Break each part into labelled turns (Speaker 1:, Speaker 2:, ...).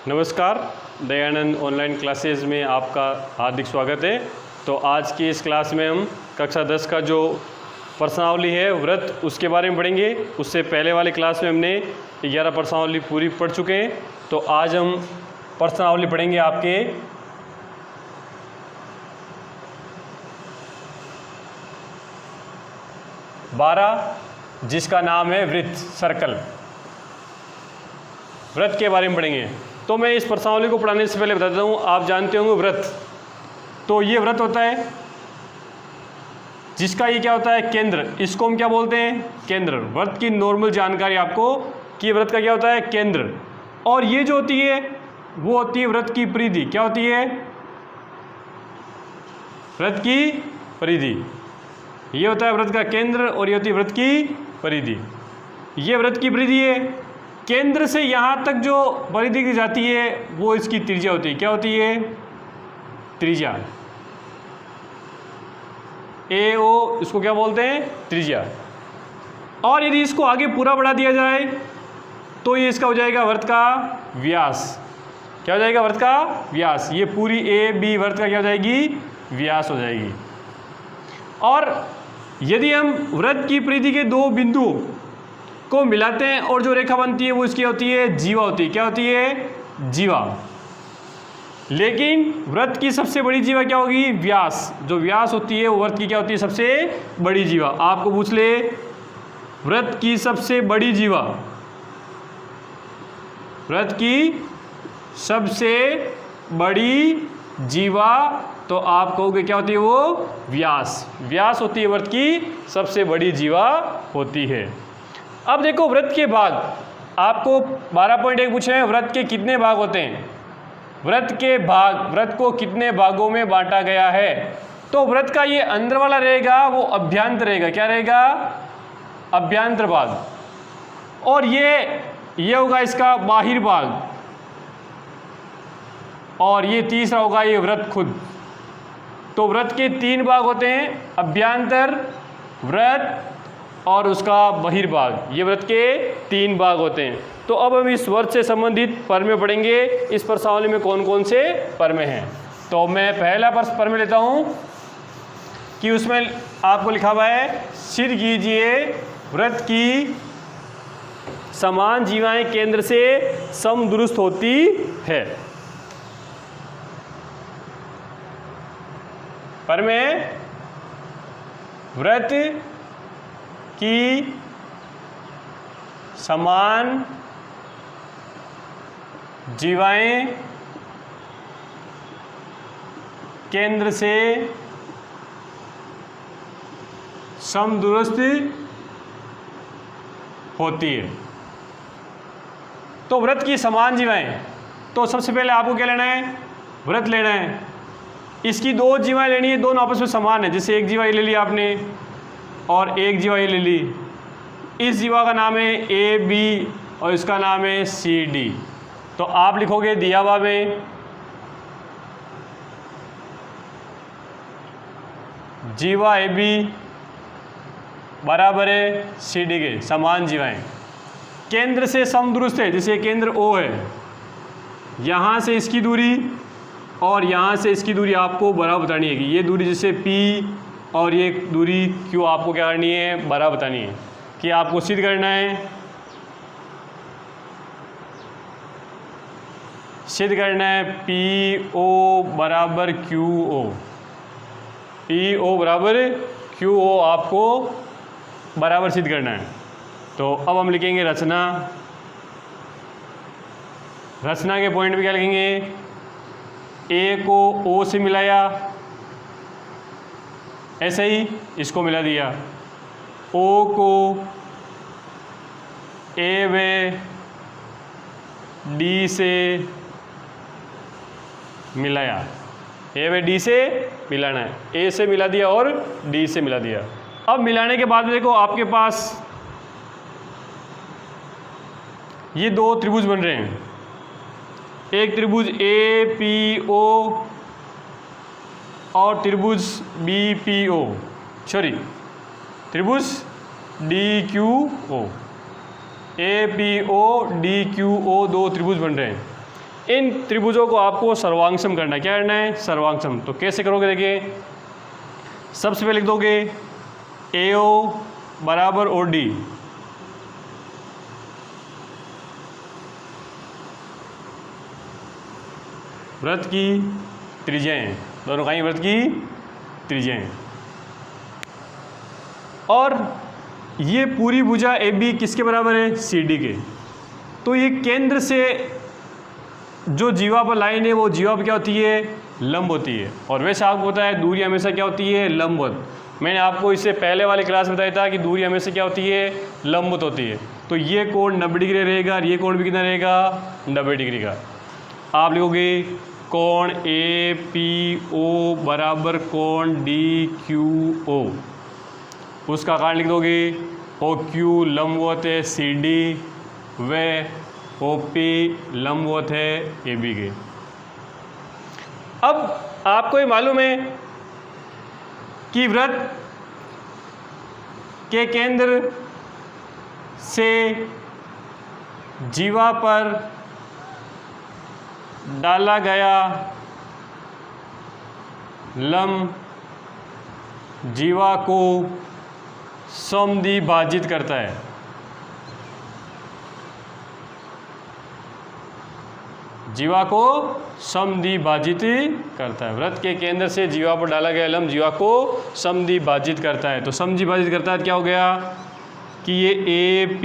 Speaker 1: नमस्कार, Dayanand online classes में आपका हार्दिक स्वागत है। तो आज की इस क्लास में हम कक्षा 10 का जो प्रश्नावली है व्रत, उसके बारे में पढ़ेंगे। उससे पहले वाली क्लास में हमने 11 प्रश्नावली पूरी पढ़ चुके हैं। तो आज हम प्रश्नावली पढ़ेंगे आपके 12, जिसका नाम है वृत्त, सर्कल। व्रत के बारे में पढ़ेंगे। तो मैं इस प्रश्नावली को पढ़ाने से पहले बता देता हूँ, आप जानते होंगे व्रत, तो ये व्रत होता है जिसका ये क्या होता है, केंद्र। इसको हम क्या बोलते हैं, केंद्र। व्रत की नॉर्मल जानकारी आपको कि व्रत का क्या होता है, केंद्र। और ये जो होती है वो होती है व्रत की परिधि। क्या होती है, व्रत की परिधि। ये होता है व्रत का केंद्र और ये होती है व्रत की परिधि। ये व्रत की परिधि है। केंद्र से यहाँ तक जो परिधि की जाती है वो इसकी त्रिज्या होती है। क्या होती है, त्रिज्या। ए ओ, इसको क्या बोलते हैं, त्रिज्या। और यदि इसको आगे पूरा बढ़ा दिया जाए तो ये इसका हो जाएगा व्रत का व्यास। क्या हो जाएगा, व्रत का व्यास। ये पूरी ए बी व्रत का क्या हो जाएगी, व्यास हो जाएगी। और यदि हम व्रत की परिधि के दो बिंदुओं को मिलाते हैं और जो रेखा बनती है वो इसकी होती है जीवा होती है। क्या होती है, जीवा। लेकिन व्रत की सबसे बड़ी जीवा क्या होगी, व्यास। जो व्यास होती है वो व्रत की क्या होती है, सबसे बड़ी जीवा। आपको पूछ ले व्रत की सबसे बड़ी जीवा, व्रत की सबसे बड़ी जीवा, तो आप कहोगे क्या होती है वो, व्यास। व्यास होती है व्रत की सबसे बड़ी जीवा होती है। अब देखो व्रत के भाग, आपको 12.1 पूछे हैं, व्रत के कितने भाग होते हैं। व्रत के भाग, व्रत को कितने भागों में बांटा गया है। तो व्रत का ये अंदर वाला रहेगा वो अभ्यंतर रहेगा। क्या रहेगा, अभ्यंतर भाग। और ये होगा इसका बाहिर भाग। और ये तीसरा होगा ये व्रत खुद। तो व्रत के 3 भाग होते हैं, अभ्यंतर, व्रत और उसका बहिर्भाग। ये व्रत के 3 भाग होते हैं। तो अब हम इस व्रत से संबंधित परमे पढ़ेंगे। इस प्रश्नावली में कौन कौन से परमे हैं। तो मैं पहला परमे लेता हूँ कि उसमें आपको लिखा हुआ है, सिद्ध कीजिए व्रत की समान जीवाएं केंद्र से समदुरुस्त होती है। परमे, व्रत की समान जीवाएं केंद्र से समदुरुस्त होती है। तो व्रत की समान जीवाएं, तो सबसे पहले आपको क्या लेना है, व्रत लेना है। इसकी 2 जीवाएं लेनी है, दोनों आपस में समान है। जैसे एक जीवा ये ले ली आपने और एक जीवा ये ले ली। इस जीवा का नाम है ए बी और इसका नाम है सी डी। तो आप लिखोगे दिया हुआ में जीवा ए बी बराबर है सी डी के, समान जीवाएं केंद्र से समदुरुस्त है। जैसे केंद्र ओ है, यहाँ से इसकी दूरी और यहाँ से इसकी दूरी आपको बराबर बतानी है कि ये दूरी जैसे P और ये दूरी Q आपको क्या करनी है, बराबर बतानी है। कि आपको सिद्ध करना है, सिद्ध करना है PO बराबर QO, PO बराबर QO आपको बराबर सिद्ध करना है। तो अब हम लिखेंगे रचना। रचना के पॉइंट पे क्या लिखेंगे, ए को ओ से मिलाया, ऐसे ही इसको मिला दिया। ओ को ए व डी से मिलाया, ए व डी से मिलाना है। ए से मिला दिया और डी से मिला दिया। अब मिलाने के बाद देखो आपके पास ये 2 त्रिभुज बन रहे हैं। एक त्रिभुज ए पी ओ और त्रिभुज बी पी ओ, सॉरी त्रिभुज D Q O, A P O D Q O, 2 त्रिभुज बन रहे हैं। इन त्रिभुजों को आपको सर्वांगसम करना है। क्या करना है? सर्वांगसम। तो कैसे करोगे? देखिए, सबसे पहले लिख दोगे AO बराबर OD, वृत्त की त्रिज्याएं, दोनों कहीं वृत्त की त्रिज्याएं, और ये पूरी भुजा AB किसके बराबर है? CD के। तो ये केंद्र से जो जीवा पर लाइन है वो जीवा पर क्या होती है? लंब होती है। और वैसे आपको पता है दूरी हमेशा क्या होती है? लंबवत। मैंने आपको इससे पहले वाले क्लास में बताया था कि दूरी हमेशा क्या होती है? लंबवत होती है। तो ये कोण 90 डिग्री रहेगा और ये कोण भी कितना रहेगा? 90 डिग्री का। आप लिखोगे कोण APO बराबर कोण DQO, उसका कारण लिख दोगे OQ लंबवत है CD व OP लंबवत है AB के। अब आपको ये मालूम है कि वृत्त के केंद्र से जीवा पर डाला गया लंब जीवा को समद्विभाजित करता है। जीवा को समद्विभाजित करता है। वृत्त के केंद्र से जीवा पर डाला गया लंब जीवा को समद्विभाजित करता है। तो समद्विभाजित करता है, क्या हो गया कि ये AP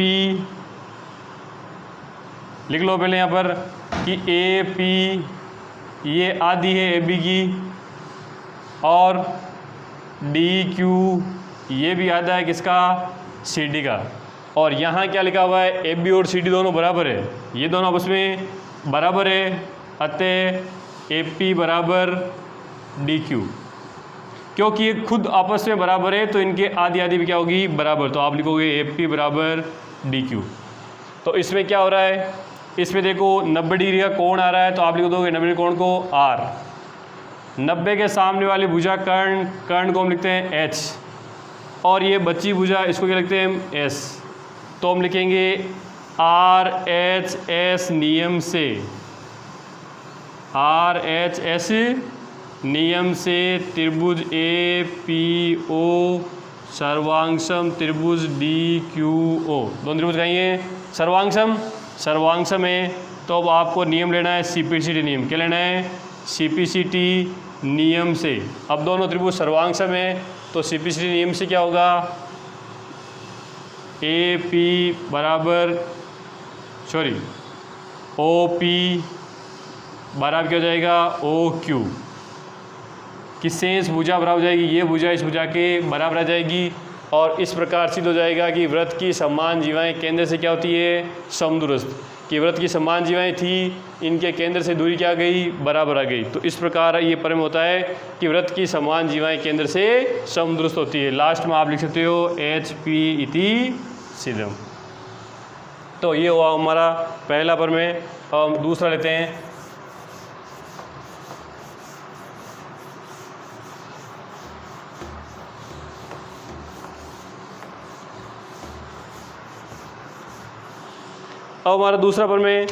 Speaker 1: लिख लो पहले यहाँ पर कि AP ये आधी है AB की, और DQ ये भी आधा है किसका? CD का। और यहाँ क्या लिखा हुआ है? AB और CD दोनों बराबर है, ये दोनों आपस में बराबर है, अतः AP बराबर DQ। क्योंकि ये खुद आपस में बराबर है तो इनके आधी आधी भी क्या होगी? बराबर। तो आप लिखोगे AP बराबर DQ। तो इसमें क्या हो रहा है? इसमें देखो 90 डिग्री का कोण आ रहा है, तो आप लिख दोगे 90 कोण को R। 90 के सामने वाली भुजा कर्ण को हम लिखते हैं H, और ये बची भुजा इसको क्या लिखते हैं हम? S। तो हम लिखेंगे RHS नियम से, RHS नियम से त्रिभुज APO सर्वांगसम त्रिभुज DQO। दोनों त्रिभुज कहीं हैं सर्वांगसम, सर्वांगसम है। तो अब आपको नियम लेना है CPCT नियम। क्या लेना है? CPCT नियम से। अब दोनों त्रिभुज सर्वांगसम है तो CPCT नियम से क्या होगा? OP बराबर क्या हो जाएगा? OQ। किससे इस भुजा बराबर हो जाएगी? ये भुजा इस भुजा के बराबर आ जाएगी। और इस प्रकार सिद्ध हो जाएगा कि वृत्त की समान जीवाएं केंद्र से क्या होती है? समदूरस्थ। कि वृत्त की समान जीवाएं थी, इनके केंद्र से दूरी क्या आ गई? बराबर आ गई। तो इस प्रकार ये प्रमेय होता है कि वृत्त की समान जीवाएं केंद्र से समदूरस्थ होती है। लास्ट में आप लिख सकते हो HP इति सिद्धम। तो ये हुआ हमारा पहला प्रमेय। हम दूसरा लेते हैं। अब हमारा दूसरा प्रमेय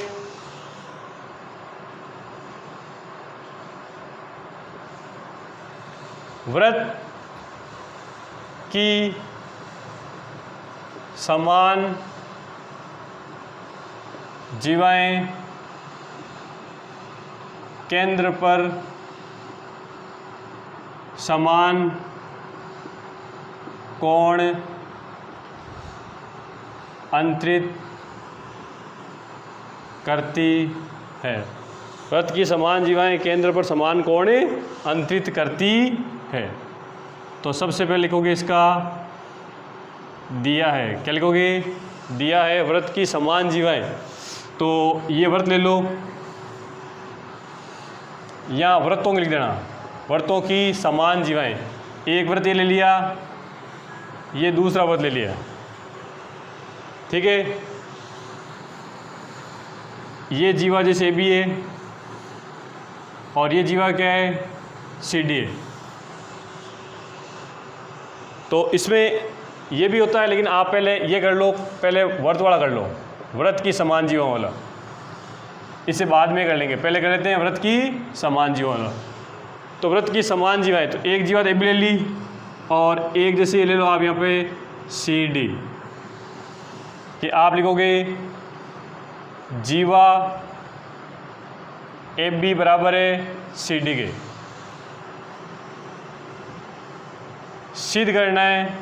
Speaker 1: वृत्त की समान जीवाएं केंद्र पर समान कोण अंतरित करती है। वृत्त की समान जीवाएं केंद्र पर समान कोण अंतरित करती है। तो सबसे पहले लिखोगे इसका दिया है। क्या लिखोगे? दिया है वृत्त की समान जीवाएं। तो ये वृत्त ले लो, यहाँ वृत्तों को लिख देना, वृत्तों की समान जीवाएं। एक वृत्त ये ले लिया, ये दूसरा वृत्त ले लिया, ठीक है। ये जीवा जैसे AB है और ये जीवा क्या है? CD है। तो इसमें ये भी होता है, लेकिन आप पहले ये कर लो, पहले वृत्त वाला कर लो, वृत्त की समान जीवा वाला। इसे बाद में कर लेंगे, पहले कर लेते हैं वृत्त की समान जीवा वाला। तो वृत्त की समान जीवा है, तो एक जीवा ए बी ले ली और एक जैसे ये ले लो आप यहाँ पे सी डी, कि आप लिखोगे जीवा ए बी बराबर है सी डी के। सिद्ध करना है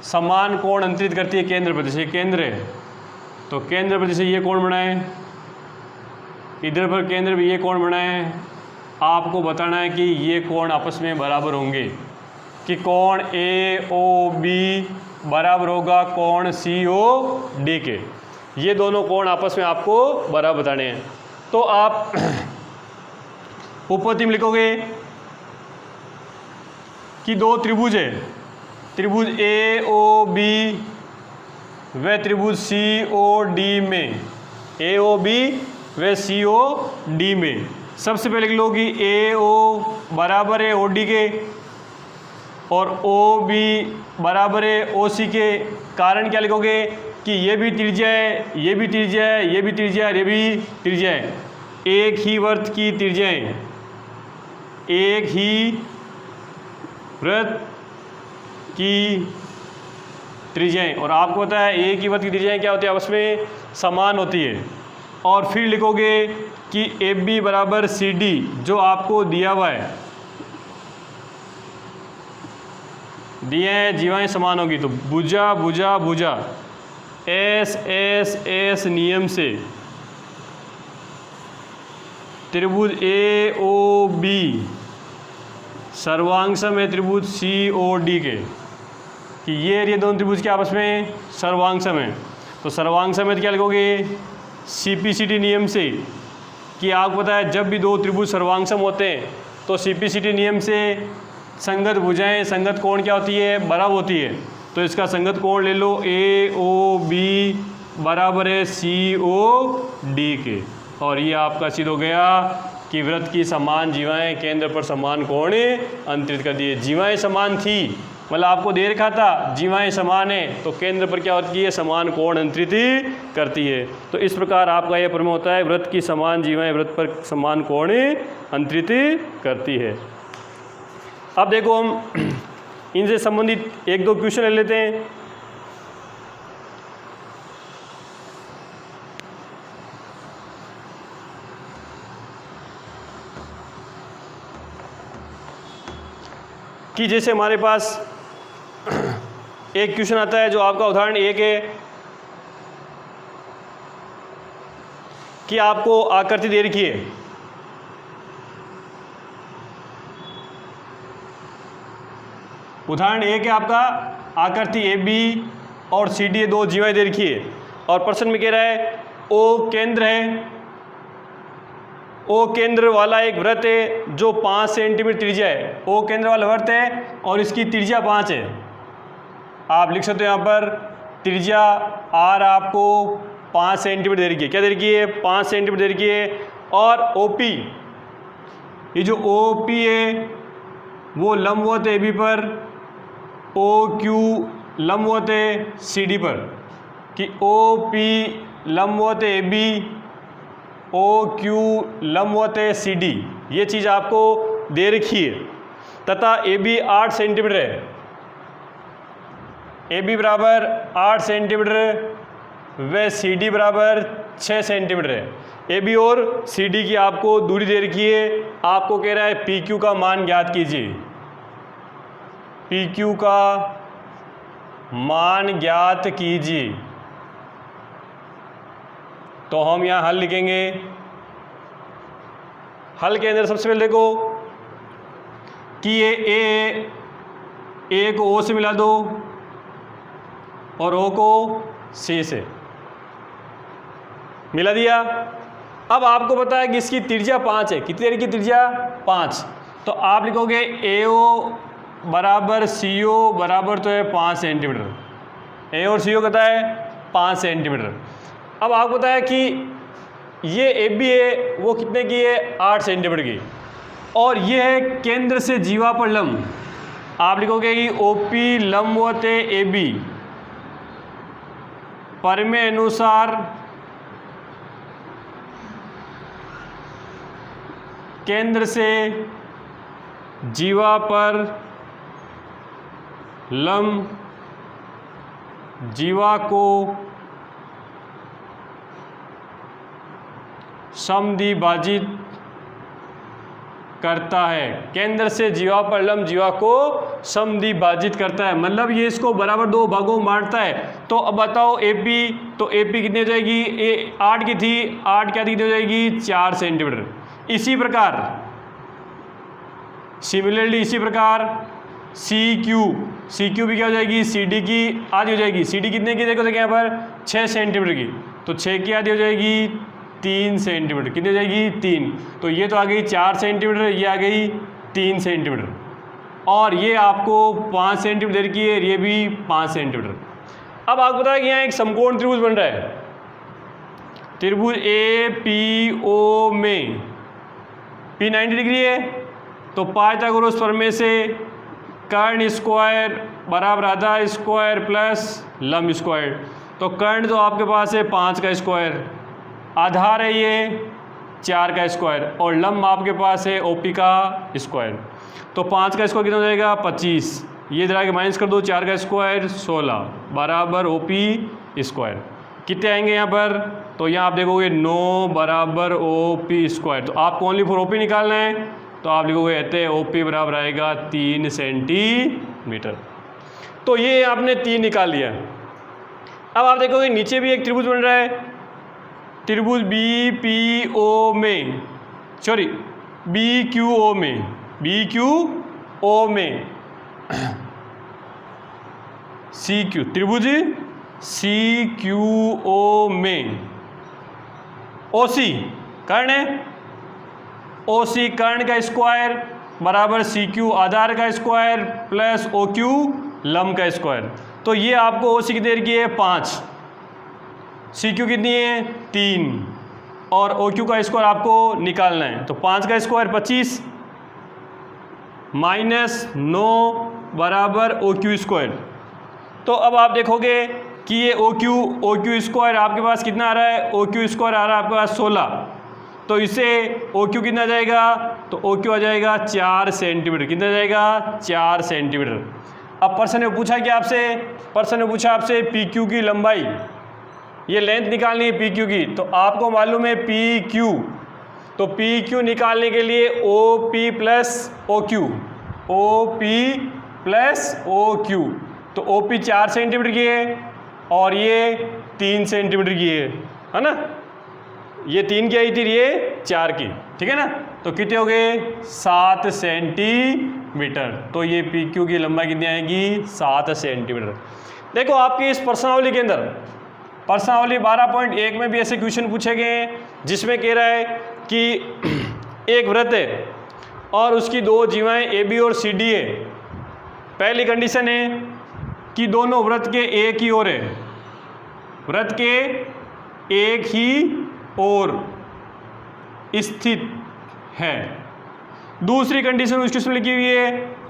Speaker 1: समान कोण अंतरित करती है केंद्र प्रति से, केंद्र है तो केंद्र प्रति से ये कोण बना है, इधर पर केंद्र भी ये कोण बना है। आपको बताना है कि ये कोण आपस में बराबर होंगे, कि कोण ए ओ बी बराबर होगा कोण सी ओ डी के। ये दोनों कोण आपस में आपको बराबर बताने हैं। तो आप उपपत्ति में लिखोगे कि दो त्रिभुज है, त्रिभुज ए ओ बी व त्रिभुज सी ओ डी में, ए ओ बी व सी ओ डी में। सबसे पहले लिख लो कि ए ओ बराबर है ओ डी के और ओ बी बराबर है ओ सी के। कारण क्या लिखोगे कि ये भी त्रिज्या है, ये भी त्रिज्या है, ये भी त्रिज्या है, ये भी त्रिज्या है। एक ही वृत्त की त्रिज्याएं, एक ही वृत्त की त्रिज्याएं, और आपको पता है एक ही वृत्त की त्रिज्याएं क्या होती है, आपस में समान होती है। और फिर लिखोगे कि ए बी बराबर सी डी जो आपको दिया हुआ है, दिए हैं जीवाएं समान होगी तो भुजा भुजा भुजा एस एस एस नियम से त्रिभुज ए ओ बी सर्वांगसम है त्रिभुज सी ओ डी के, कि ये दोनों त्रिभुज के आपस में सर्वांगसम है। तो सर्वांगसम है तो क्या लिखोगे सी पी सी टी नियम से, कि आपको पता है जब भी दो त्रिभुज सर्वांगसम होते हैं तो सी पी सी टी नियम से संगत भुजाएं, संगत कोण क्या होती है, बराबर होती है। तो इसका संगत कोण ले लो ए ओ बी बराबर है सी ओ डी के, और ये आपका सिद्ध हो गया कि वृत्त की समान जीवाएं केंद्र पर समान कोण अंतरित कर दिए। जीवाएं समान थी मतलब आपको दे रखा था जीवाएं समान है तो केंद्र पर क्या होती है, समान कोण अंतरित करती है। तो इस प्रकार आपका यह प्रमेय होता है वृत्त की समान जीवाएं वृत्त पर समान कोण अंतरित करती है। अब देखो हम इनसे संबंधित एक दो क्वेश्चन ले लेते हैं। कि जैसे हमारे पास एक क्वेश्चन आता है जो आपका उदाहरण एक है कि आपको आकृति दे रखी है, उदाहरण एक है आपका आकृति ए बी और सी डी दो जीवाएं दे रखी है और प्रश्न में कह रहा है ओ केंद्र है, ओ केंद्र वाला एक वृत्त है जो 5 सेंटीमीटर त्रिज्या है। ओ केंद्र वाला वृत्त है और इसकी त्रिज्या 5 है। आप लिख सकते हो यहाँ पर त्रिज्या आर आपको 5 सेंटीमीटर दे रखी है। क्या दे रखी है, 5 सेंटीमीटर दे रखी है। और ओ पी, ये जो ओ पी है वो लंबवत है ए बी पर, ओ क्यू लंबवत है सी डी पर, कि ओ पी लंबवत है ए बी, ओ क्यू लंबवत है सी डी। ये चीज़ आपको दे रखी है तथा ए बी 8 सेंटीमीटर है, ए बी बराबर 8 सेंटीमीटर व सी डी बराबर 6 सेंटीमीटर है। ए बी और सी डी की आपको दूरी दे रखी है। आपको कह रहा है पी क्यू का मान ज्ञात कीजिए, पी क्यू का मान ज्ञात कीजिए। तो हम यहाँ हल लिखेंगे। हल के अंदर सबसे पहले देखो कि ये ए को ओ से मिला दो और ओ को सी से मिला दिया। अब आपको पता है कि इसकी त्रिज्या 5 है। कितनी देर की त्रिज्या, 5। तो आप लिखोगे ए ओ बराबर सी ओ बराबर तो है 5 सेंटीमीटर। ए और सी ओ कहता है 5 सेंटीमीटर। अब आपको पता है कि ये ए बी है वो कितने की है, 8 सेंटीमीटर की, और ये है केंद्र से जीवा पर लंब। आप लिखोगे कि ओ पी लंबवत है ए बी, प्रमेय अनुसार केंद्र से जीवा पर लंब जीवा को समद्विभाजित करता है। केंद्र से जीवा पर लंब जीवा को समद्विभाजित करता है, मतलब ये इसको बराबर दो भागों में बांटता है। तो अब बताओ एपी, तो एपी कितनी हो जाएगी, ए 8 की थी, 8 क्या कितनी हो जाएगी 4 सेंटीमीटर। इसी प्रकार सिमिलरली इसी प्रकार सी क्यू भी क्या हो जाएगी, सी डी की आधी हो जाएगी। सी डी कितने की देखो, यहाँ पर 6 सेंटीमीटर की, तो 6 की आधी हो जाएगी 3 सेंटीमीटर। कितनी हो जाएगी 3। तो ये तो आ गई 4 सेंटीमीटर, ये आ गई 3 सेंटीमीटर, और ये आपको 5 सेंटीमीटर की है, ये भी 5 सेंटीमीटर। अब आपको पता है कि यहाँ एक समकोण त्रिभुज बन रहा है, त्रिभुज ए पी ओ में पी 90 डिग्री है, तो पाइथागोरस प्रमेय से कर्ण स्क्वायर बराबर आधा स्क्वायर प्लस लंब स्क्वायर। तो कर्ण तो आपके पास है 5 का स्क्वायर, आधार है ये 4 का स्क्वायर, और लंब आपके पास है ओपी का स्क्वायर। तो 5 का स्क्वायर कितना हो जाएगा 25, ये जरा के माइनस कर दो, 4 का स्क्वायर 16 बराबर ओपी स्क्वायर। कितने आएंगे यहाँ पर, तो यहाँ आप देखोगे 9 बराबर ओपी स्क्वायर। तो आपको ओनली फॉर ओपी निकालना है, तो आप लिखोगे ऐसे ओपी बराबर आएगा 3 सेंटीमीटर। तो ये आपने 3 निकाल लिया। अब आप देखोगे नीचे भी एक त्रिभुज बन रहा है, त्रिभुज बी पी ओ में, सॉरी बी क्यू ओ में, बी क्यू ओ में सी क्यू, त्रिभुज सी क्यू ओ में ओ सी कर्ण है, ओ सी कर्ण का स्क्वायर बराबर सी क्यू आधार का स्क्वायर प्लस ओ क्यू लंब का स्क्वायर। तो ये आपको ओ सी की देर की है 5, सी क्यू कितनी है 3, और ओ क्यू का स्क्वायर आपको निकालना है। तो 5 का स्क्वायर 25 माइनस 9 बराबर ओ क्यू स्क्वायर। तो अब आप देखोगे कि ये ओ क्यू स्क्वायर आपके पास कितना आ रहा है, ओ क्यू स्क्वायर आ रहा है आपके पास 16, तो इससे ओ क्यू कितना आ जाएगा, तो ओ क्यू आ जाएगा 4 सेंटीमीटर। कितना आ जाएगा 4 सेंटीमीटर। अब प्रश्न ने पूछा कि आपसे, प्रश्न ने पूछा आपसे पी क्यू की लंबाई, ये लेंथ निकालनी है पी क्यू की, तो आपको मालूम है पी क्यू, तो पी क्यू निकालने के लिए O P plus O Q, O P plus O Q, तो ओ पी 4 सेंटीमीटर की है और ये 3 सेंटीमीटर की है ना, ये 3 की आई थी, ये 4 की, ठीक है ना। तो कितने हो गए 7 सेंटीमीटर। तो ये पी क्यू की लंबाई कितनी आएगी 7 सेंटीमीटर। देखो आपकी इस प्रश्नावली के अंदर, प्रश्नावली 12.1 में भी ऐसे क्वेश्चन पूछे गए हैं जिसमें कह रहा है कि एक वृत्त है और उसकी 2 जीवाएं ए बी और सी डी है। पहली कंडीशन है कि दोनों वृत्त के एक ही ओर है, वृत्त के एक ही ओर स्थित है। दूसरी कंडीशन उस क्वेश्चन में लिखी हुई है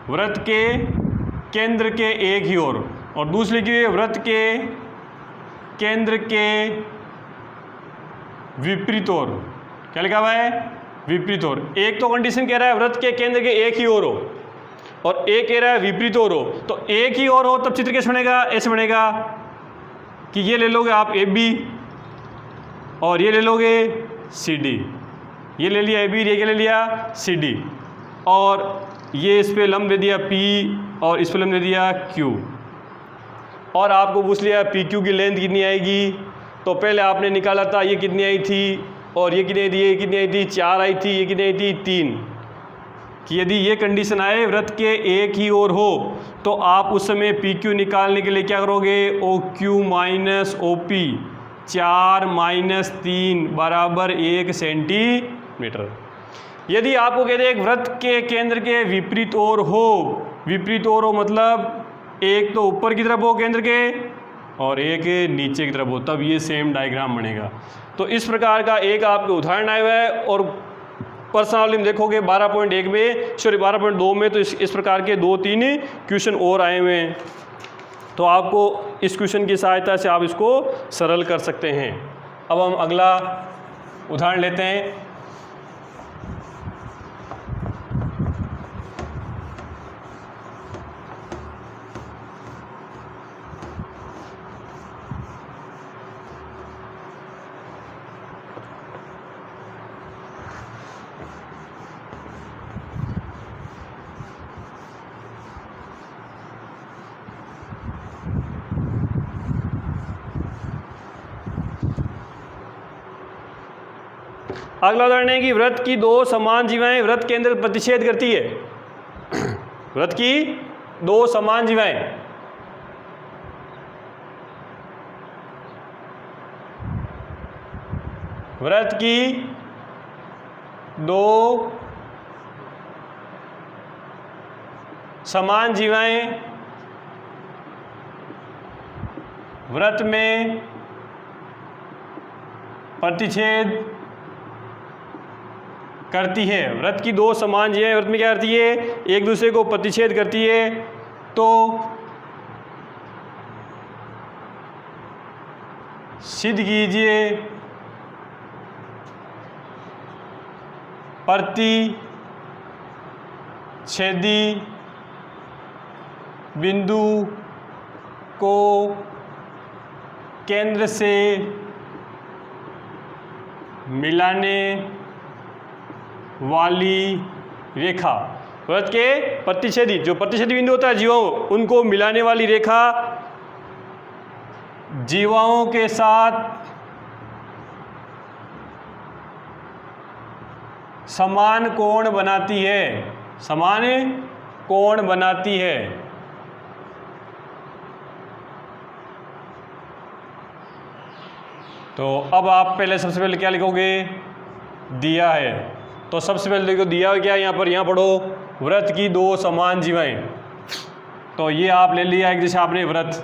Speaker 1: वृत्त के केंद्र के एक ही ओर, और दूसरी लिखी हुई है वृत्त के केंद्र के विपरीत ओर। क्या लिखा हुआ है विपरीत ओर। एक तो कंडीशन कह रहा है वृत्त के केंद्र के एक ही ओर हो, और एक कह रहा है विपरीत ओर हो। तो एक ही ओर हो तब चित्र कैसे बनेगा, ऐसे बनेगा कि ये ले लोगे आप ए बी और ये ले लोगे सी डी, ये ले लिया ए बी, ये ले लिया सी डी, और ये इस पे लंब दे दिया P और इस पे लंब दे दिया Q, और आपको पूछ लिया पी क्यू की लेंथ कितनी आएगी। तो पहले आपने निकाला था ये कितनी आई थी और ये कितनी आई थी, ये कितनी आई थी 4 आई थी, ये कितनी आई थी 3। कि यदि ये कंडीशन आए वृत्त के एक ही ओर हो तो आप उस समय पी क्यू निकालने के लिए क्या करोगे, O Q minus O P, 4 minus 3 बराबर 1 सेंटीमीटर। यदि आपको कहते हैं एक वृत्त के केंद्र के विपरीत ओर हो, विपरीत ओर हो मतलब एक तो ऊपर की तरफ हो केंद्र के और एक नीचे की तरफ हो, तब ये सेम डायग्राम बनेगा। तो इस प्रकार का एक आपके उदाहरण आया हुआ है, और प्रश्नावली में देखोगे 12.1 में, सॉरी 12.2 में तो इस प्रकार के 2-3 क्वेश्चन और आए हुए हैं। तो आपको इस क्वेश्चन की सहायता से आप इसको सरल कर सकते हैं। अब हम अगला उदाहरण लेते हैं। अगला उदाहरण है कि वृत्त की दो समान जीवाएं वृत्त के अंदर प्रतिच्छेद करती है। वृत्त की दो समान जीवाएं वृत्त की दो समान जीवाएं वृत्त में प्रतिच्छेद करती है। वृत्त की दो समान जीवाएं वृत्त में क्या करती है, एक दूसरे को प्रतिच्छेद करती है। तो सिद्ध कीजिए प्रतिच्छेदी बिंदु को केंद्र से मिलाने वाली रेखा। वृत्त के प्रतिच्छेदी, जो प्रतिच्छेदी बिंदु होता है जीवाओं, उनको मिलाने वाली रेखा जीवाओं के साथ समान कोण बनाती है। समान कोण बनाती है। तो अब आप पहले सबसे पहले क्या लिखोगे, दिया है। तो सबसे पहले देखो दिया क्या है यहाँ पर, यहाँ पढ़ो वृत्त की दो समान जीवाएं। तो ये आप ले लिया एक, जैसे आपने वृत्त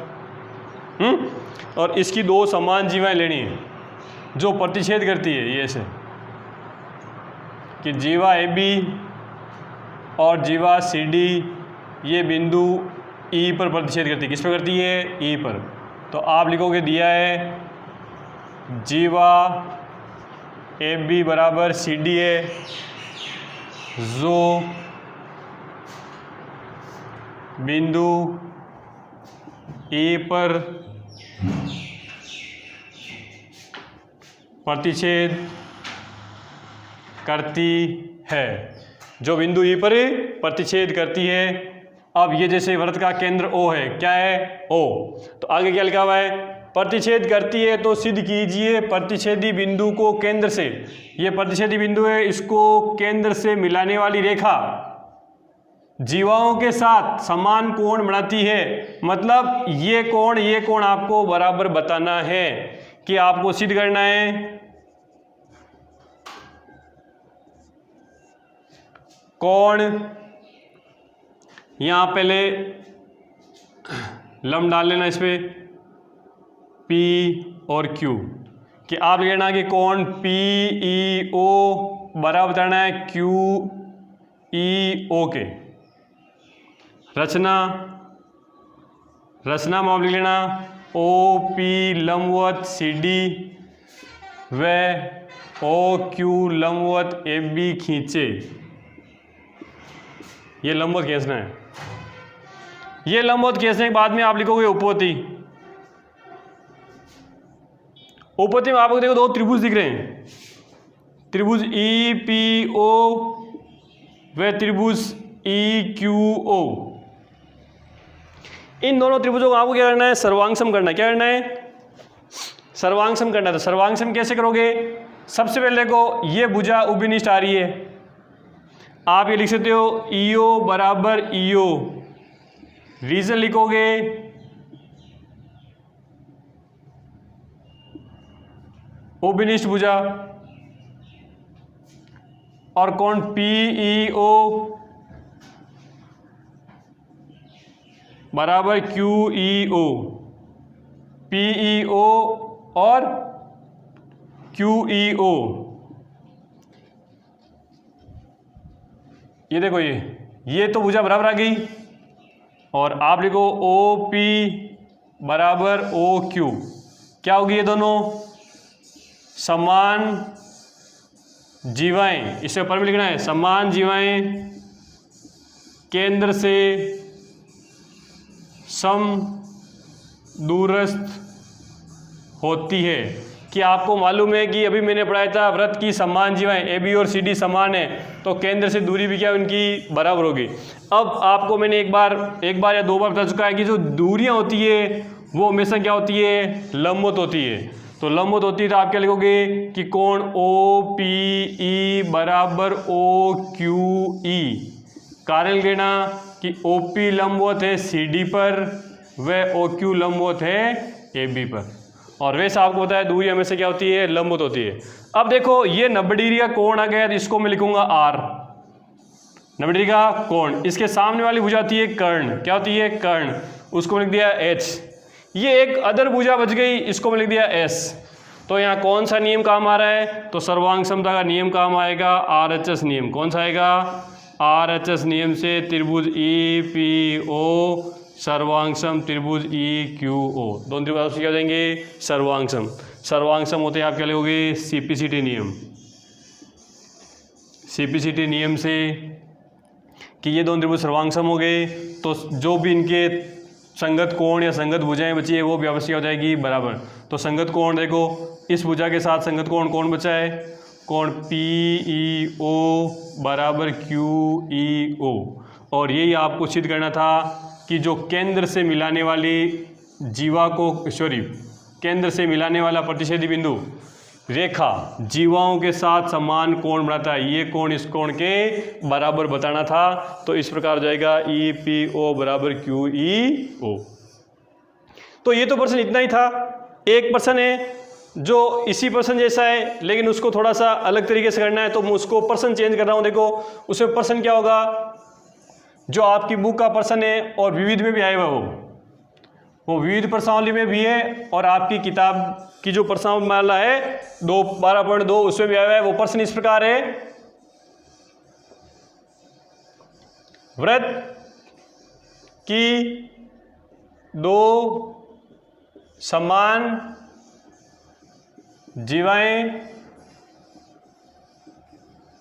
Speaker 1: और इसकी दो समान जीवाएं लेनी है जो प्रतिच्छेद करती है। ये ऐसे कि जीवा ए बी और जीवा सी डी ये बिंदु ई पर प्रतिच्छेद करती है। किस पर करती है, ई पर। तो आप लिखोगे दिया है जीवा ए बी बराबर सी डी है, जो बिंदु ए पर प्रतिच्छेद करती है। जो बिंदु ई पर प्रतिच्छेद करती है। अब ये जैसे वृत्त का केंद्र O है, क्या है, O। तो आगे क्या लिखा हुआ है, प्रतिच्छेद करती है। तो सिद्ध कीजिए प्रतिच्छेदी बिंदु को केंद्र से, ये प्रतिच्छेदी बिंदु है, इसको केंद्र से मिलाने वाली रेखा जीवाओं के साथ समान कोण बनाती है। मतलब ये कोण आपको बराबर बताना है कि आपको सिद्ध करना है कोण। यहां पहले लंब डाल लेना इस पे P और Q, कि आप लेना कि कोण PEO बराबर बताना है QEO के। रचना में आप लिख लेना OP लंबवत CD व OQ लंबवत AB खींचे। ये लंबवत खींचना है। ये लंबवत खींचने के बाद में आप लिखोगे उपपत्ति। उपपत्ति में आपको देखो दो त्रिभुज दिख रहे हैं, त्रिभुज EPO व त्रिभुज EQO। इन दोनों त्रिभुजों को आपको क्या करना है, सर्वांगसम करना है। क्या करना है, सर्वांगसम करना है। तो सर्वांगसम कैसे करोगे, सबसे पहले को ये भुजा उभयनिष्ठ आ रही है, आप ये लिख सकते हो EO बराबर EO। रीजन लिखोगे उभयनिष्ठ भुजा, और कोण PEO बराबर QEO। PEO और QEO, ये देखो ये तो भुजा बराबर आ गई। और आप लिखो OP बराबर OQ। क्या होगी ये दोनों? समान जीवाएं, इससे ऊपर में लिखना है समान जीवाएं केंद्र से सम दूरस्थ होती है। कि आपको मालूम है कि अभी मैंने पढ़ाया था वृत्त की समान जीवाएं AB और CD समान है, तो केंद्र से दूरी भी क्या उनकी बराबर होगी। अब आपको मैंने एक बार या दो बार बता चुका है कि जो दूरियां होती है वो हमेशा क्या होती है? लंबवत होती है। तो लंबवत होती है तो आप क्या लिखोगे कि कोण OPE बराबर OQE। कारण लेना कि OP लंबवत है CD पर, वह OQ लंबवत है AB पर। और वैसे आपको पता है दूरी हमेशा क्या होती है? लंबवत होती है। अब देखो ये 90 डिग्री का कोण आ गया, तो इसको मैं लिखूंगा R, 90 डिग्री का कोण। इसके सामने वाली भुजा होती है कर्ण। क्या होती है? कर्ण। उसको लिख दिया H। ये एक अदर भुजा बच गई, इसको मैं लिख दिया S। तो यहाँ कौन सा नियम काम आ रहा है? तो सर्वांग समता का नियम काम आएगा, RHS नियम। कौन सा आएगा? RHS नियम से त्रिभुज EPO सर्वांगसम त्रिभुज EQO। दोनों त्रिभुज आपसे क्या हो जाएंगे? सर्वांगसम। सर्वांगसम होते हैं आप क्या लिखोगे? CPCT नियम। CPCT नियम से कि ये दोनों त्रिभुज सर्वांगसम हो गए, तो जो भी इनके संगत कोण या संगत भुजाएं बची है वो भी आपस में हो जाएगी बराबर। तो संगत कोण देखो, इस भुजा के साथ संगत कोण कौन बचा है? कोण PEO बराबर QEO। और यही आपको सिद्ध करना था कि जो केंद्र से मिलाने वाली जीवा को केंद्र से मिलाने वाला प्रतिच्छेदी बिंदु रेखा जीवाओं के साथ समान कोण बनाता है, ये कोण इस कोण के बराबर बताना था। तो इस प्रकार हो जाएगा EPO बराबर QEO। तो ये तो प्रश्न इतना ही था। एक प्रश्न है जो इसी प्रश्न जैसा है लेकिन उसको थोड़ा सा अलग तरीके से करना है, तो मैं उसको प्रश्न चेंज कर रहा हूँ। देखो उसमें प्रश्न क्या होगा, जो आपकी बुक का प्रश्न है और विविध में भी आएगा वो विविध प्रश्नावली में भी है, और आपकी किताब की जो प्रश्नावली है 12.2 उसमें भी आया है। वो प्रश्न इस प्रकार है, वृत्त की दो समान जीवाएं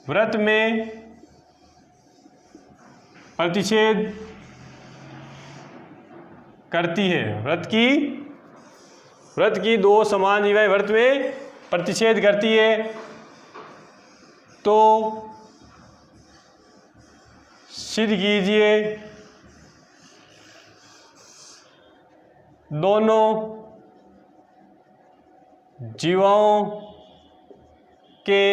Speaker 1: वृत्त में प्रतिच्छेद करती है। वृत्त की दो समान जीवाएं वृत्त में प्रतिच्छेद करती है, तो सिद्ध कीजिए दोनों जीवाओं के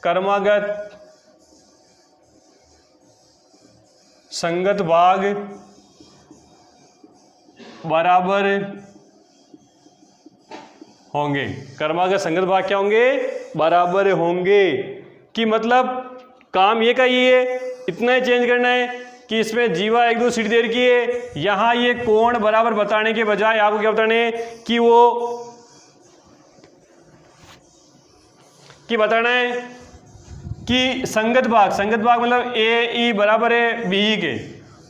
Speaker 1: कर्मागत संगत भाग बराबर होंगे। कर्मागत संगत भाग क्या होंगे? बराबर होंगे। कि मतलब काम ये का ये है, इतना ही चेंज करना है कि इसमें जीवा 1-2 सीढ़ी देर की है, यहाँ ये कोण बराबर बताने के बजाय आपको क्या बताना है कि बताना है कि संगत भाग मतलब AE बराबर है BE के।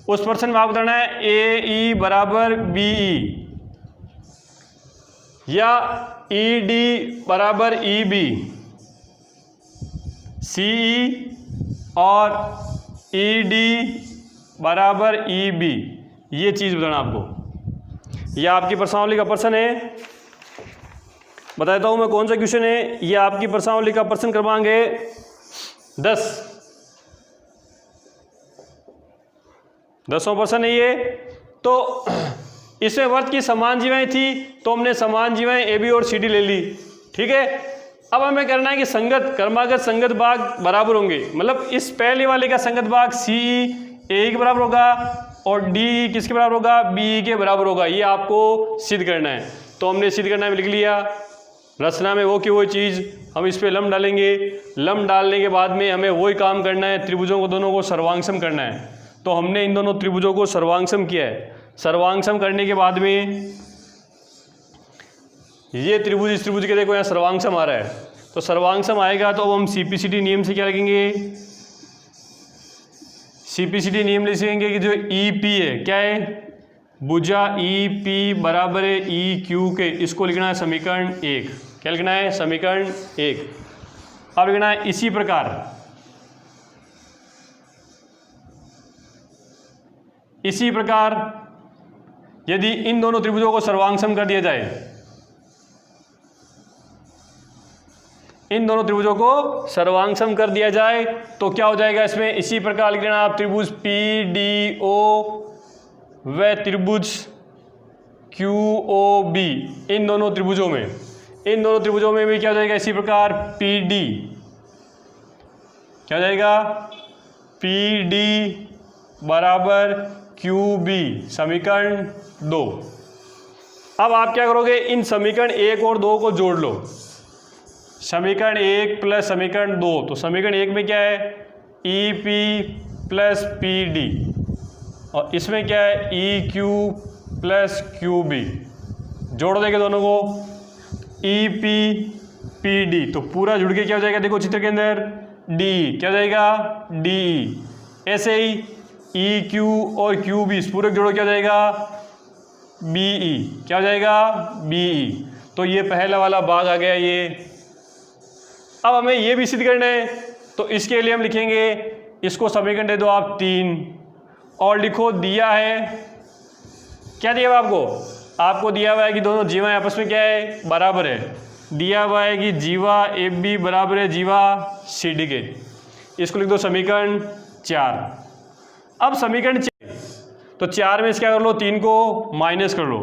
Speaker 1: उस पर्सन में आपको बताना है AE बराबर BE या ED बराबर EB, CE और ED बराबर EB। ये चीज़ बताना आपको। यह आपकी प्रश्नावली का प्रश्न है। बताता हूँ मैं कौन सा क्वेश्चन है। यह आपकी प्रश्नावली का प्रश्न क्रमांक है 10वां प्रश्न है ये। तो इसमें वृत्त की समान जीवाएं थी, तो हमने समान जीवाएं AB और CD ले ली, ठीक है। अब हमें करना है कि कर्मागत संगत भाग बराबर होंगे। मतलब इस पहले वाले का संगत भाग CE AE के बराबर होगा और DE किसके बराबर होगा? BE के बराबर होगा। ये आपको सिद्ध करना है। तो हमने सिद्ध करना है लिख लिया। रचना में वो की वो चीज़ हम इस पे लम्ब डालेंगे। लम्ब डालने के बाद में हमें वही काम करना है, त्रिभुजों को दोनों को सर्वांगसम करना है। तो हमने इन दोनों त्रिभुजों को सर्वांगसम किया है। सर्वांगसम करने के बाद में ये त्रिभुज इस त्रिभुज के देखो यहाँ सर्वांगसम आ रहा है, तो सर्वांगसम आएगा तो अब हम CPCT नियम से क्या लिखेंगे? CPCD नियम लिखेंगे कि जो EP है क्या है, भुजा EP बराबर है EQ के, इसको लिखना है समीकरण 1। क्या लिखना है, समीकरण 1। अब लिखना है इसी प्रकार यदि इन दोनों त्रिभुजों को सर्वांगसम कर दिया जाए, इन दोनों त्रिभुजों को सर्वांगसम कर दिया जाए तो क्या हो जाएगा इसमें, इसी प्रकार लिख लेना आप त्रिभुज PDO व त्रिभुज QOB, इन दोनों त्रिभुजों में भी क्या हो जाएगा, इसी प्रकार PD क्या हो जाएगा, PD बराबर QB, समीकरण 2। अब आप क्या करोगे, इन समीकरण 1 और 2 को जोड़ लो, समीकरण 1 प्लस समीकरण 2, तो समीकरण 1 में क्या है EP प्लस PD, और इसमें क्या है EQ प्लस QB, जोड़ देंगे दोनों को, EP PD, तो पूरा जुड़ के क्या हो जाएगा, देखो चित्र के अंदर D क्या हो जाएगा, DE। ऐसे ही EQ और QB पूरे जोड़ो क्या हो जाएगा, BE, क्या हो जाएगा, BE। तो ये पहला वाला भाग आ गया ये। अब हमें ये भी सिद्ध करना है, तो इसके लिए हम लिखेंगे, इसको समीकरण दे दो आप 3 और लिखो, दिया है, क्या दिया हुआ आपको दिया हुआ है कि दोनों जीवा आपस में क्या है, बराबर है। दिया हुआ है कि जीवा AB बराबर है जीवा CD के, इसको लिख दो समीकरण 4। अब समीकरण 4, तो 4 में से क्या कर लो, 3 को माइनस कर लो,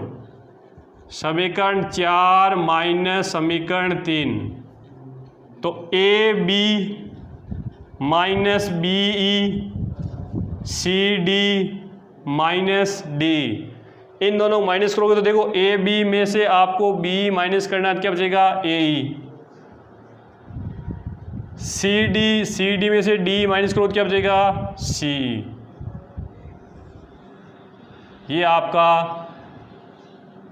Speaker 1: समीकरण 4 माइनस समीकरण 3, तो AB minus BE CD minus D, इन दोनों को माइनस करोगे तो देखो AB में से आपको B माइनस करना है, क्या बचेगा AE। CD में से D माइनस करो तो क्या बचेगा CE। ये आपका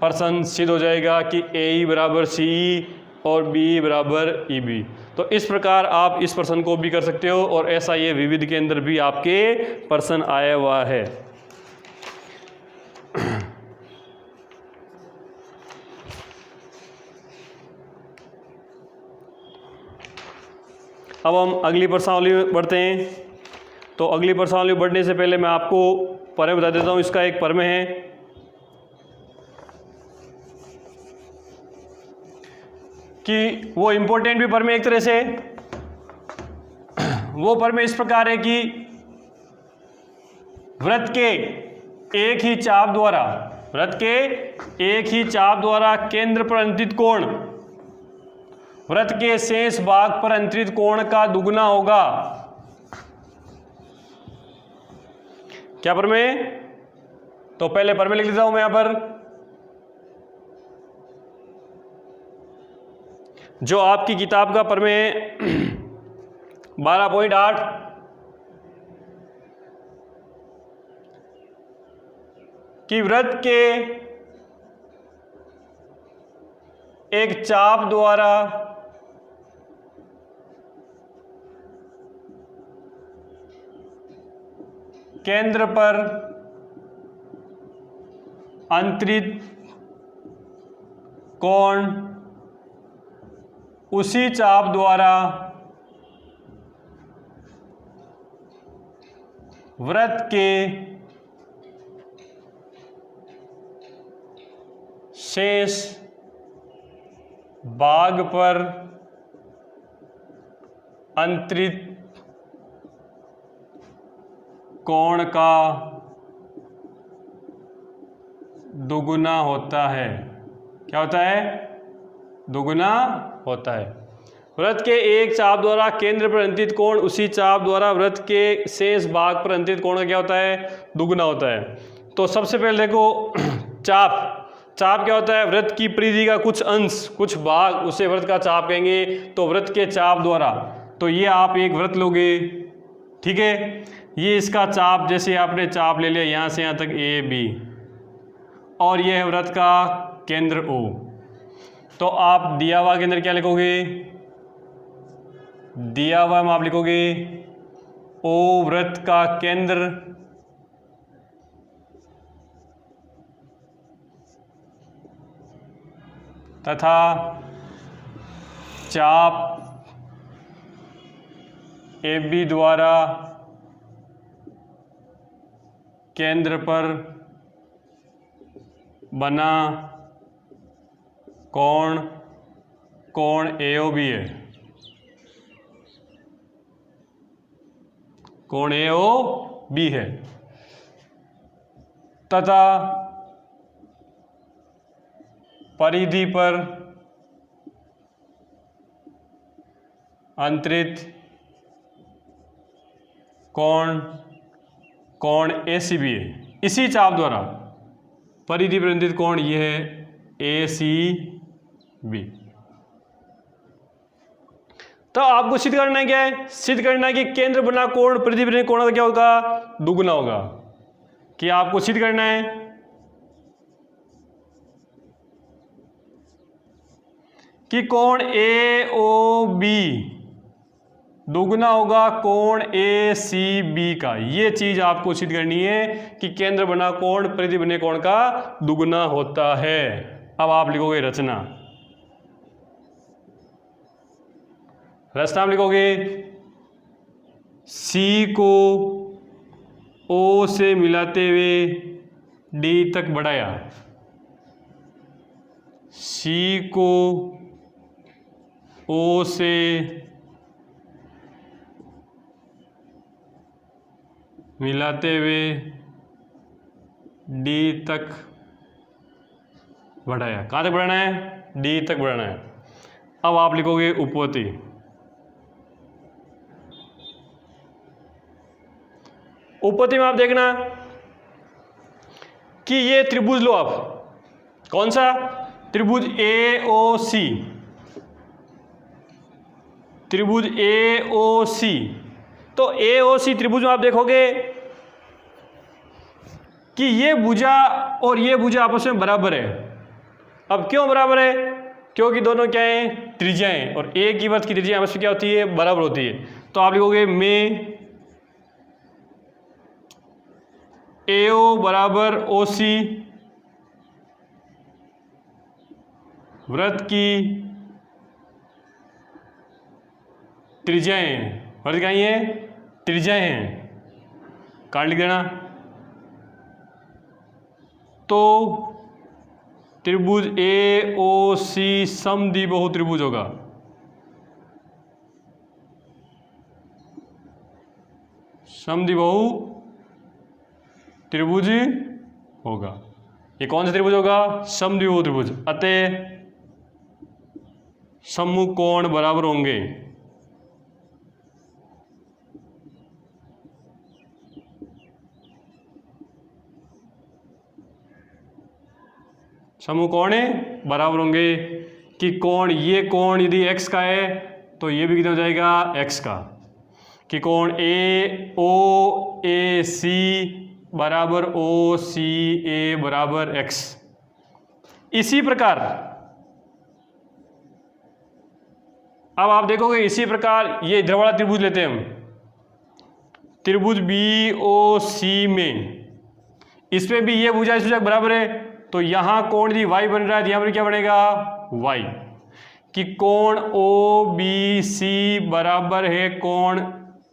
Speaker 1: प्रश्न सिद्ध हो जाएगा कि AE बराबर CE और BE बराबर EB। तो इस प्रकार आप इस प्रश्न को भी कर सकते हो, और ऐसा ये विविध के अंदर भी आपके प्रश्न आया हुआ है। अब हम अगली प्रश्नावली में बढ़ते हैं। तो अगली प्रश्नावली बढ़ने से पहले मैं आपको प्रमेय बता देता हूँ। इसका एक प्रमेय है कि वो इम्पोर्टेंट भी प्रमेय एक तरह से, वो प्रमेय इस प्रकार है कि वृत्त के एक ही चाप द्वारा केंद्र पर अंतरित कोण वृत्त के शेष भाग पर अंतरित कोण का दुगुना होगा। क्या प्रमेय? तो पहले प्रमेय लिख लेता हूं मैं यहां पर, जो आपकी किताब का प्रमेय 12.8 कि वृत्त के एक चाप द्वारा केंद्र पर अंतरित कोण उसी चाप द्वारा वृत्त के शेष भाग पर अंतरित कोण का दुगुना होता है। क्या होता है? दुगुना होता है। वृत्त के एक चाप द्वारा केंद्र पर अंतरित कोण उसी चाप द्वारा वृत्त के शेष भाग पर अंतरित कोण का क्या होता है? दुगुना होता है। तो सबसे पहले देखो चाप क्या होता है? वृत्त की परिधि का कुछ अंश, कुछ भाग, उसे वृत्त का चाप कहेंगे। तो वृत्त के चाप द्वारा, तो ये आप एक वृत्त लोगे, ठीक है, ये इसका चाप, जैसे आपने चाप ले लिया यहाँ से यहाँ तक AB, और यह है वृत्त का केंद्र O। तो आप दिया हुआ के अंदर क्या लिखोगे? दिया हुआ में आप लिखोगे ओ वृत्त का केंद्र तथा चाप AB द्वारा केंद्र पर बना कोण AOB है। कोण AOB है तथा परिधि पर अंतरित कोण ACB है। इसी चाप द्वारा परिधि पर अंतरित कोण ये है ACB। तो आपको सिद्ध करना है क्या है? सिद्ध करना है कि केंद्र बना कोण परिधि पर कोण का क्या होगा? दुगुना होगा। कि आपको सिद्ध करना है कि कोण AOB दुगुना होगा कोण ACB का। ये चीज आपको सिद्ध करनी है कि केंद्र बना कोण परिधि बने कोण का दुगुना होता है। अब आप लिखोगे रचना। रचना लिखोगे C को O से मिलाते हुए D तक बढ़ाया। C को O से मिलाते हुए D तक बढ़ाया। कहाँ तक बढ़ाना है? D तक बढ़ाना है। अब आप लिखोगे उपपत्ति। उपपत्ति में आप देखना कि ये त्रिभुज लो आप। कौन सा? त्रिभुज AOC। त्रिभुज AOC। तो AOC त्रिभुज में आप देखोगे कि ये भुजा और ये भुजा आपस में बराबर है। अब क्यों बराबर है? क्योंकि दोनों क्या हैं? त्रिज्याएं हैं और एक ही वृत्त की त्रिज्या आपस में क्या होती है? बराबर होती है। तो आप लिखोगे में AO बराबर OC वृत्त की त्रिज्याएं हैं। वृत्त क्या है? त्रिज्याएं हैं। कारण लिख देना। तो त्रिभुज AOC समद्विबाहु त्रिभुज होगा। समद्विबाहु त्रिभुज होगा। ये कौन सा त्रिभुज होगा? समद्विबाहु त्रिभुज। अतः सम्मुख कोण बराबर होंगे। समूह कोण बराबर होंगे कि कोण ये कोण यदि x का है तो ये भी कितना हो जाएगा? x का। कि कोण AOAC बराबर OCA बराबर x। इसी प्रकार अब आप देखोगे इसी प्रकार ये इधर वाला त्रिभुज लेते हैं हम। त्रिभुज BOC में इसमें भी ये भुजा इस भुजा बराबर है तो यहाँ कोण यदि y बन रहा है तो यहाँ पर क्या बनेगा? y। कि कोण OBC बराबर है कोण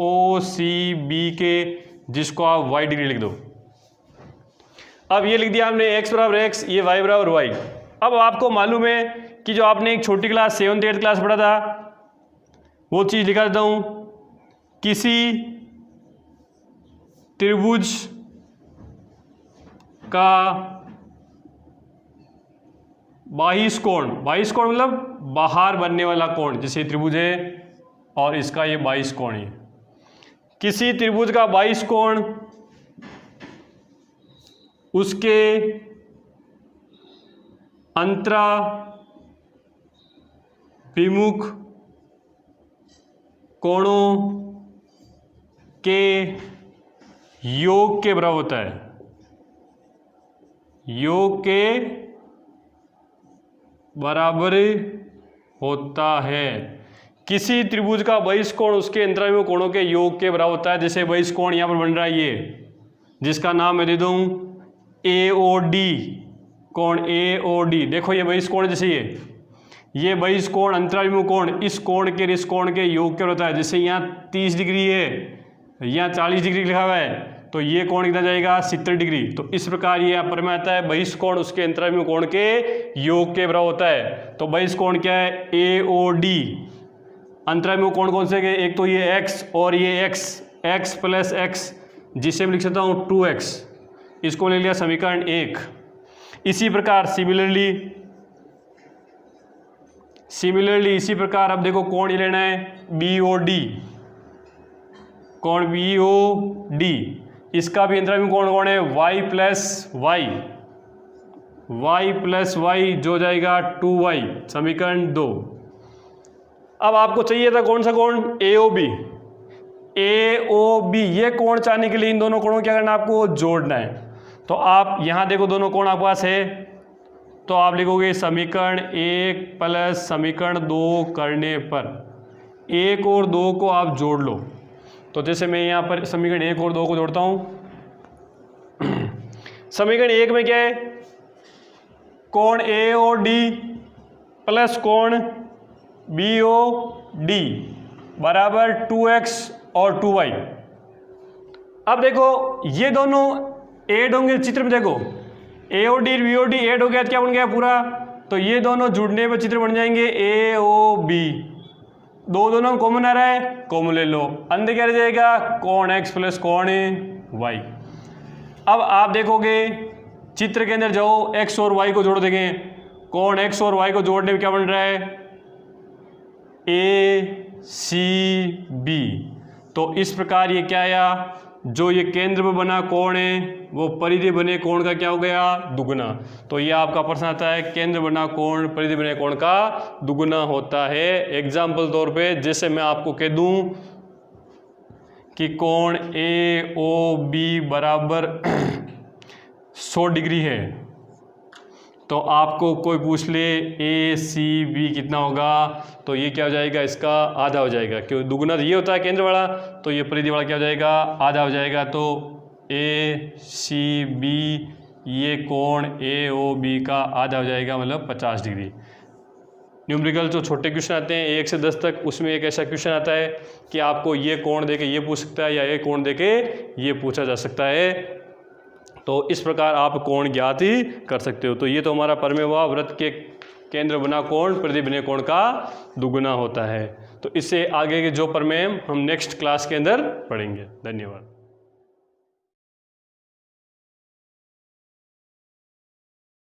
Speaker 1: OCB के, जिसको आप y डिग्री लिख दो। अब ये लिख दिया हमने x बराबर x, ये y बराबर y। अब आपको मालूम है कि जो आपने एक छोटी क्लास 7th 8th क्लास पढ़ा था वो चीज़ लिखा देता हूँ। किसी त्रिभुज का बाह्य कोण मतलब बाहर बनने वाला कोण, जैसे त्रिभुज है और इसका ये बाह्य कोण है। किसी त्रिभुज का बाह्य कोण उसके अंतरा विमुख कोणों के योग के बराबर होता है। योग के बराबर होता है। किसी त्रिभुज का बहिष्कोण उसके अंतराभिमुख कोणों के योग के बराबर होता है। जैसे बहिष्कोण यहाँ पर बन रहा है ये, जिसका नाम मैं दे दूँ AOD, कोण AOD। देखो ये बहिष्कोण, जैसे ये बहिष्कोण अंतराभिमुख कोण इस कोण के इस कोण के योग के होता है। जैसे यहाँ 30 डिग्री है, यहाँ 40 डिग्री लिखा हुआ है, तो ये कोण कितना जाएगा 70 डिग्री। तो इस प्रकार ये यहाँ पर में आता है बहिष्कोण उसके अंतराभिमुख कोण के योग के बराबर होता है। तो बहिष्कोण क्या है AOD। अंतराभिमुख कोण कौन से, एक तो ये x और ये x प्लस x, जिसे मैं लिख सकता हूँ 2x, इसको ले लिया समीकरण 1। इसी प्रकार सिमिलरली इसी प्रकार अब देखो कोण ये लेना है BOD, कोण BOD, इसका भी अंतराभिमुख कोण कौन है y प्लस y जो जाएगा 2y, समीकरण 2। अब आपको चाहिए था कौन सा कोण AOB। ये कोण चाहने के लिए इन दोनों कोणों क्या करना है, आपको जोड़ना है। तो आप यहाँ देखो दोनों कोण आपके पास है, तो आप लिखोगे समीकरण 1 प्लस समीकरण 2 करने पर 1 और 2 को आप जोड़ लो। तो जैसे मैं यहाँ पर समीकरण 1 और 2 को जोड़ता हूँ। समीकरण 1 में क्या है, कोण AOD प्लस कोण BOD बराबर 2x और 2y। अब देखो ये दोनों ऐड होंगे, चित्र में देखो AOD BOD ऐड हो गया तो क्या बन गया पूरा, तो ये दोनों जुड़ने पर चित्र बन जाएंगे AOB। दोनों कॉमन आ रहा है, कॉमन ले लो, अंदर क्या रह जाएगा कोण x प्लस कोण y। अब आप देखोगे चित्र के अंदर जाओ, x और y को जोड़ देंगे, कोण x और y को जोड़ने में क्या बन रहा है ACB। तो इस प्रकार ये क्या आया, जो ये केंद्र में बना कोण है वो परिधि बने कोण का क्या हो गया दुगुना। तो ये आपका प्रश्न आता है केंद्र बना कोण परिधि बने कोण का दुगुना होता है। एग्जाम्पल तौर पे जैसे मैं आपको कह दूं कि कोण AOB बराबर 100 डिग्री है, तो आपको कोई पूछ ले ACB कितना होगा, तो ये क्या हो जाएगा इसका आधा हो जाएगा, क्यों दुगुना तो ये होता है केंद्र वाला, तो ये परिधि वाला क्या हो जाएगा आधा हो जाएगा। तो ACB ये कोण AOB का आधा हो जाएगा, मतलब 50 डिग्री। न्यूमेरिकल जो छोटे क्वेश्चन आते हैं 1 से 10 तक, उसमें एक ऐसा क्वेश्चन आता है कि आपको ये कोण देके ये पूछ सकता है या ये कोण देके ये पूछा जा सकता है। तो इस प्रकार आप कोण ज्ञात ही कर सकते हो। तो ये तो हमारा परमेय हुआ, वृत्त के केंद्र बना कोण परिधि बने कोण का दुगुना होता है। तो इससे आगे के जो प्रमेय हम नेक्स्ट क्लास के अंदर पढ़ेंगे। धन्यवाद।